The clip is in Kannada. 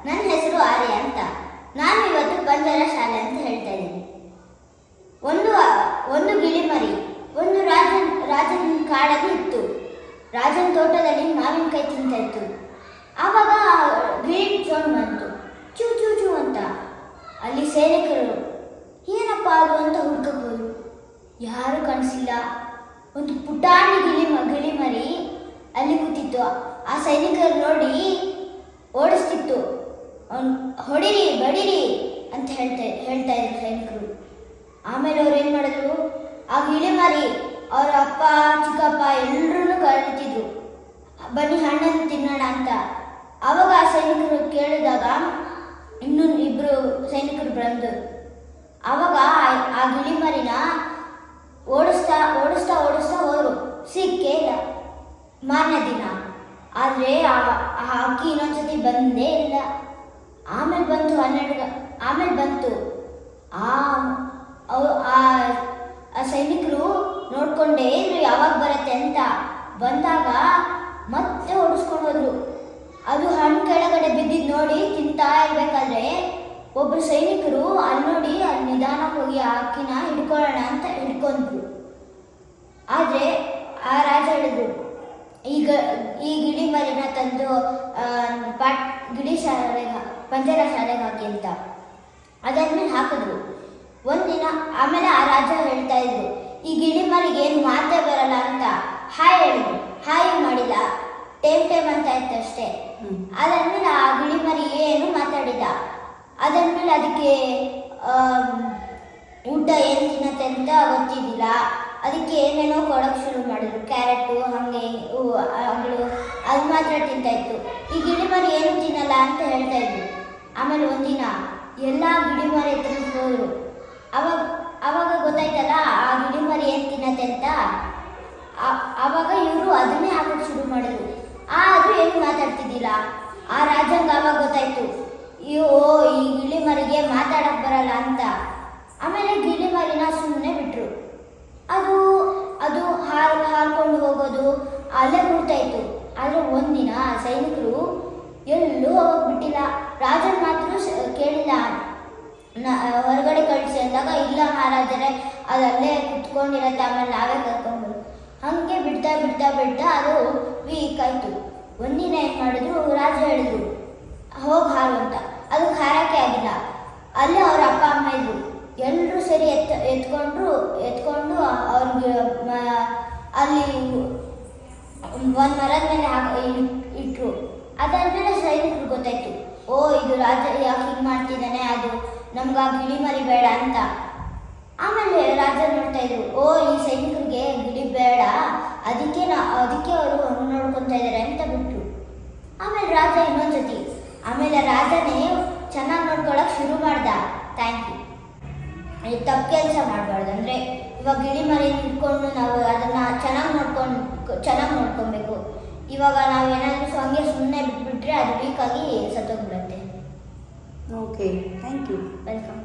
ನನ್ನ ಹೆಸರು ಆರ್ಯ ಅಂತ. ನಾನು ಇವತ್ತು ಬಂಜಾರ ಶಾಲೆ ಅಂತ ಹೇಳ್ತಾ ಇದ್ದೀನಿ. ಒಂದು ಗಿಳಿಮರಿ ಒಂದು ರಾಜನ ಕಾಡಲ್ಲಿ ಇತ್ತು. ರಾಜನ ತೋಟದಲ್ಲಿ ಮಾವಿನಕಾಯಿ ತಿಂತಾ ಇತ್ತು. ಆವಾಗ ಗಿಳಿ ಸೌಂಡ್ ಬಂತು, ಚೂ ಚೂ ಚೂ ಅಂತ. ಅಲ್ಲಿ ಸೈನಿಕರು ಏನಪ್ಪ ಅದು ಅಂತ ಹುಡ್ಕೋಬೋದು, ಯಾರು ಕಾಣಿಸಿಲ್ಲ. ಒಂದು ಪುಟಾಣಿ ಗಿಳಿಮರಿ ಅಲ್ಲಿ ಕೂತಿತ್ತು. ಆ ಸೈನಿಕರು ನೋಡಿ ಓಡಿಸ್ತಿತ್ತು. ಹೊಡಿರಿ ಬಡಿರಿ ಅಂತ ಹೇಳ್ತಾ ಇದ್ರು ಸೈನಿಕರು. ಆಮೇಲೆ ಅವ್ರು ಏನು ಮಾಡಿದ್ರು, ಆ ಗಿಳಿಮರಿ ಅವ್ರ ಅಪ್ಪ ಚಿಕ್ಕಪ್ಪ ಎಲ್ಲರೂ ಕರೀತಿದ್ರು, ಬನ್ನಿ ಹಣ್ಣನ್ನು ತಿನ್ನೋಣ ಅಂತ. ಆವಾಗ ಆ ಸೈನಿಕರು ಕೇಳಿದಾಗ ಇನ್ನೊಂದು ಇಬ್ಬರು ಸೈನಿಕರು ಬಂದರು. ಆವಾಗ ಆ ಗಿಳಿಮರಿನ ಓಡಿಸ್ತಾ ಓಡಿಸ್ತಾ ಓಡಿಸ್ತಾ ಹೋದರು. ಸಿಕ್ಕೇ ಇಲ್ಲ ಮಾರನೇ ದಿನ. ಆದರೆ ಆ ಅಕ್ಕಿ ಇನ್ನೊಂದ್ಸತಿ ಬಂದೇ ಇಲ್ಲ. ಆಮೇಲೆ ಬಂತು ಆ ಸೈನಿಕರು ನೋಡ್ಕೊಂಡೇ ಇದ್ರು ಯಾವಾಗ ಬರುತ್ತೆ ಅಂತ. ಬಂದಾಗ ಮತ್ತೆ ಓಡಿಸ್ಕೊಂಡು ಹೋದ್ರು. ಅದು ಹಣ್ಣು ಕೆಳಗಡೆ ಬಿದ್ದಿದ್ದು ನೋಡಿ ತಿಂತಾ ಇರ್ಬೇಕಾದ್ರೆ ಒಬ್ಬರು ಸೈನಿಕರು ಅಲ್ಲಿ ನೋಡಿ ಅಲ್ಲಿ ನಿಧಾನ ಹೋಗಿ ಆ ಅಕ್ಕಿನ ಹಿಡ್ಕೊಳ್ಳೋಣ ಅಂತ ಹಿಡ್ಕೊಂಡ್ರು. ಆದರೆ ಆ ರಾಜ ಹೇಳಿದ್ರು, ಈಗ ಈ ಗಿಳಿಮರಿನ ತಂದು ಪಂಜರ ಶಾಲೆಗೆ ಹಾಕಿ ಅಂತ. ಅದಾದ್ಮೇಲೆ ಹಾಕಿದ್ರು. ಒಂದಿನ ಆಮೇಲೆ ಆ ರಾಜ ಹೇಳ್ತಾ ಇದ್ರು, ಈ ಗಿಳಿಮರಿಗೆ ಏನು ಮಾತೇ ಬರಲ್ಲ ಅಂತ ಹಾಯ್ ಹೇಳಿದ್ರು. ಹಾಯ್ ಮಾಡಿಲ್ಲ, ಟೇಮ್ ಅಂತ ಆಯ್ತು ಅಷ್ಟೇ. ಅದಾದ್ಮೇಲೆ ಆ ಗಿಳಿಮರಿ ಏನು ಮಾತಾಡಿಲ್ಲ. ಅದಾದ್ಮೇಲೆ ಅದಕ್ಕೆ ಊಟ ಏನು ತಿನ್ನತ್ತೆ ಅಂತ ಗೊತ್ತಿದ್ದಿಲ್ಲ. ಅದಕ್ಕೆ ಏನೇನೋ ಕೊಡೋಕ್ಕೆ ಶುರು ಮಾಡಿದ್ರು, ಕ್ಯಾರೆಟು ಹಾಗೆ ಹಣ್ಣು ಅದು ಮಾತ್ರ ತಿಂತಾ ಇತ್ತು. ಈ ಗಿಳಿಮರಿ ಏನು ತಿನ್ನಲ್ಲ ಅಂತ ಹೇಳ್ತಾ ಇದ್ರು. ಆಮೇಲೆ ಒಂದಿನ ಎಲ್ಲ ಗಿಳಿಮರಿ ಹತ್ರ ಹೋದ್ರು. ಅವಾಗ ಗೊತ್ತಾಯ್ತಲ್ಲ ಆ ಗಿಳಿಮರಿ ಏನು ತಿನ್ನತ್ತೆ ಅಂತ. ಆವಾಗ ಇವರು ಅದನ್ನೇ ಹಾಕೋಕ್ಕೆ ಶುರು ಮಾಡಿದ್ರು. ಆದರೂ ಏನು ಮಾತಾಡ್ತಿದ್ದಿಲ್ಲ. ಆ ರಾಜಂಗೆ ಆವಾಗ ಗೊತ್ತಾಯ್ತು, ಈ ಗಿಳಿಮರಿಗೆ ಮಾತಾಡಕ್ಕೆ ಬರಲ್ಲ ಅಂತ. ಆಮೇಲೆ ಗಿಳಿಮರಿನ ಸುಮ್ಮನೆ ಬಿಟ್ರು. ಅದು ಹಾರ್ಕೊಂಡು ಹೋಗೋದು ಅಲ್ಲೇ ಕೂಡ್ತಾ ಇತ್ತು. ಆದರೆ ಒಂದಿನ ಸೈನಿಕರು ಎಲ್ಲೂ ಹೋಗೋಕೆ ಬಿಟ್ಟಿಲ್ಲ. ರಾಜನ ಮಾತ್ರ ಕೇಳಿಲ್ಲ, ಹೊರಗಡೆ ಕಳಿಸಿ ಅಂದಾಗ, ಇಲ್ಲ ಮಹಾರಾಜರೇ ಅದಲ್ಲೇ ಕುತ್ಕೊಂಡಿರತ್ತೆ, ಆಮೇಲೆ ನಾವೇ ಕರ್ಕೊಂಡು. ಹಾಗೆ ಬಿಡ್ತಾ ಬಿಡ್ತಾ ಬಿಡ್ತಾ ಅದು ವೀಕ್ ಆಯಿತು. ಒಂದಿನ ಏನು ಮಾಡಿದ್ರು, ರಾಜ ಹೇಳಿದ್ರು ಹೋಗಿ ಹಾರು ಅಂತ. ಅದು ಹಾರಕ್ಕೆ ಆಗಿಲ್ಲ. ಅಲ್ಲೇ ಅವ್ರ ಅಪ್ಪ ಅಮ್ಮ ಇದ್ರು. ಎಲ್ಲರೂ ಸರಿ ಎತ್ಕೊಂಡು ಅವ್ರಿಗೆ ಅಲ್ಲಿ ಒಂದು ಮರದ ಮೇಲೆ ಇಟ್ಟರು. ಅದಾದ್ಮೇಲೆ ಸೈನಿಕರು ಗೊತ್ತಾಯ್ತು, ಇದು ರಾಜ ಯಾಕೆ ಹೀಗೆ ಮಾಡ್ತಿದ್ದಾನೆ, ಅದು ನಮ್ಗೆ ಆ ಗಿಳಿಮರಿ ಬೇಡ ಅಂತ. ಆಮೇಲೆ ರಾಜ ನೋಡ್ತಾ ಇದ್ರು, ಈ ಸೈನಿಕರಿಗೆ ಗಿಳಿ ಬೇಡ, ಅದಕ್ಕೆ ಅವರು ನೋಡ್ಕೊತಾ ಇದ್ದಾರೆ ಅಂತ ಬಿಟ್ರು. ಆಮೇಲೆ ರಾಜ ಇನ್ನೊಂದ್ಸತಿ ರಾಜನೇ ಚೆನ್ನಾಗಿ ನೋಡ್ಕೊಳಕ್ಕೆ ಶುರು ಮಾಡ್ದ. Thank you. ತಪ್ಪು ಕೆಲಸ ಮಾಡಬಾರ್ದು. ಅಂದರೆ ಇವಾಗ ಗಿಳಿಮರಿ ಇಟ್ಕೊಂಡು ನಾವು ಅದನ್ನು ಚೆನ್ನಾಗಿ ನೋಡ್ಕೊಬೇಕು. ಇವಾಗ ನಾವೇನಾದರೂ ಹಂಗೆ ಸುಮ್ಮನೆ ಬಿಟ್ಬಿಟ್ರೆ ಅದು ವೀಕಾಗಿ ಸತ್ತೋಗ್ಬಿಡುತ್ತೆ. Okay, thank you. ವೆಲ್ಕಮ್.